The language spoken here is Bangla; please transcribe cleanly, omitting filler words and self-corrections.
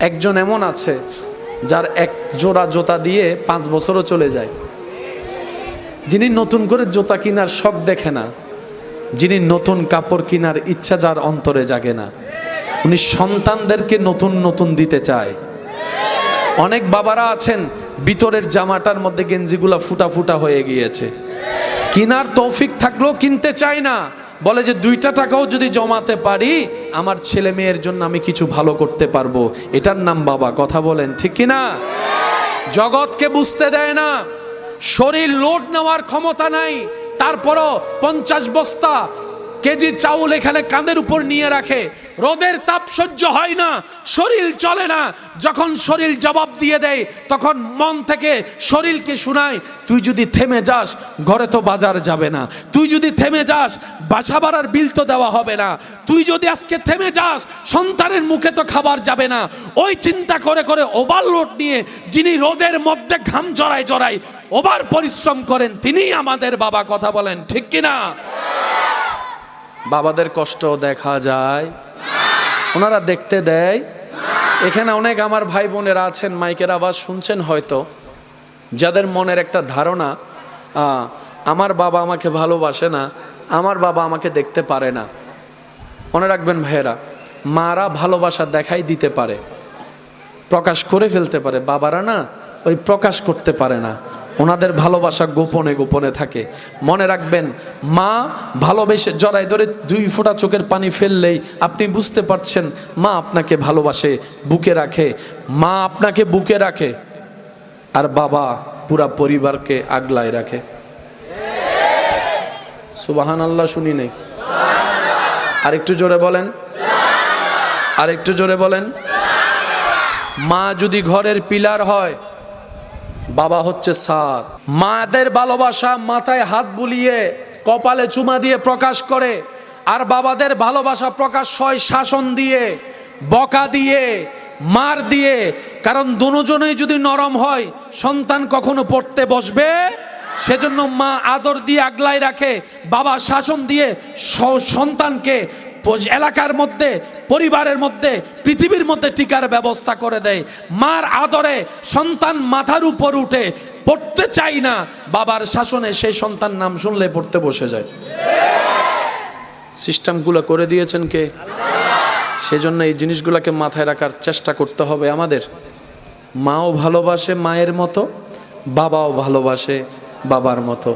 একজন এমন আছে যার এক জোড়া জুতা দিয়ে 5 বছরও চলে যায়, যিনি নতুন করে জুতা কেনার শখ দেখে না, যিনি নতুন কাপড় কেনার ইচ্ছা যার অন্তরে জাগে না, উনি সন্তানদেরকে নতুন নতুন দিতে চায়। অনেক বাবারা আছেন ভিতরের জামাটার মধ্যে গেঞ্জিগুলা ফুটা ফুটা হয়ে গিয়েছে, কেনার তৌফিক থাকলেও কিনতে চায় না, বলে যে 2টা টাকাও যদি জমাতে পারি আমার ছেলে মেয়ের জন্য আমি কিছু ভালো করতে পারবো। এটার নাম বাবা। কথা বলেন ঠিক কিনা? জগৎকে বুঝতে দেয় না, শরীর লোড নেওয়ার ক্ষমতা নাই, তারপরও 50 বস্তা কেজি চাউল এখানে কাঁধের উপর নিয়ে রাখে, রোদের তাপ সহ্য হয় না, শরীর চলে না। যখন শরীর জবাব দিয়ে দেয় তখন মন থেকে শরীরকে শোনায়, তুই যদি থেমে যাস ঘরে তো বাজার যাবে না, তুই যদি থেমে যাস বাসা ভাড়ার বিল তো দেওয়া হবে না, তুই যদি আজকে থেমে যাস সন্তানের মুখে তো খাবার যাবে না। ওই চিন্তা করে করে ওভারলোড নিয়ে যিনি রোদের মধ্যে ঘাম জড়ায় জড়ায় ওভার পরিশ্রম করেন তিনিই আমাদের বাবা। কথা বলেন ঠিক কিনা? বাবাদের কষ্ট দেখা যায়, ওনারা দেখতে দেয়। এখানে অনেক আমার ভাই বোনেরা আছেন, মাইকের আওয়াজ শুনছেন হয়তো, যাদের মনের একটা ধারণা আমার বাবা আমাকে ভালোবাসে না, আমার বাবা আমাকে দেখতে পারে না। মনে রাখবেন ভাইয়েরা, মারা ভালোবাসা দেখাই দিতে পারে, প্রকাশ করে ফেলতে পারে, বাবারা না ওই প্রকাশ করতে পারে না, ওনাদের ভালোবাসা গোপনে গোপনে থাকে। মনে রাখবেন, মা ভালোবেসে জড়ায় ধরে 2 ফোঁটা চোখের পানি ফেললেই আপনি বুঝতে পারছেন মা আপনাকে ভালোবাসে, বুকে রাখে, মা আপনাকে বুকে রাখে, আর বাবা পুরা পরিবারকে আগলায় রাখে। সুবহানাল্লাহ শুনি নেই? আরেকটু জোরে বলেন, আরেকটু জোরে বলেন। মা যদি ঘরের পিলার হয়, বাবা হচ্ছে ছাদ। মাদের ভালোবাসা মাথায় হাত বুলিয়ে কপালে চুমা দিয়ে প্রকাশ করে, আর বাবাদের ভালোবাসা প্রকাশ হয় শাসন দিয়ে, বকা দিয়ে, মার দিয়ে। কারণ দুজনেই যদি নরম হয় সন্তান কখনো পড়তে বসবে, সেজন্য মা আদর দিয়ে আগলায় রাখে, বাবা শাসন দিয়ে সন্তানকে এলাকার মধ্যে, পরিবারের মধ্যে, পৃথিবীর মধ্যে টিকার ব্যবস্থা করে দেয়। মার আদরে সন্তান মাথার উপর উঠে, পড়তে চাই না, বাবার শাসনে সেই সন্তান নাম শুনলে পড়তে বসে যায়। সিস্টেমগুলো করে দিয়েছেন কে? সেজন্য এই জিনিসগুলোকে মাথায় রাখার চেষ্টা করতে হবে আমাদের। মাও ভালোবাসে মায়ের মতো, বাবাও ভালোবাসে বাবার মতো।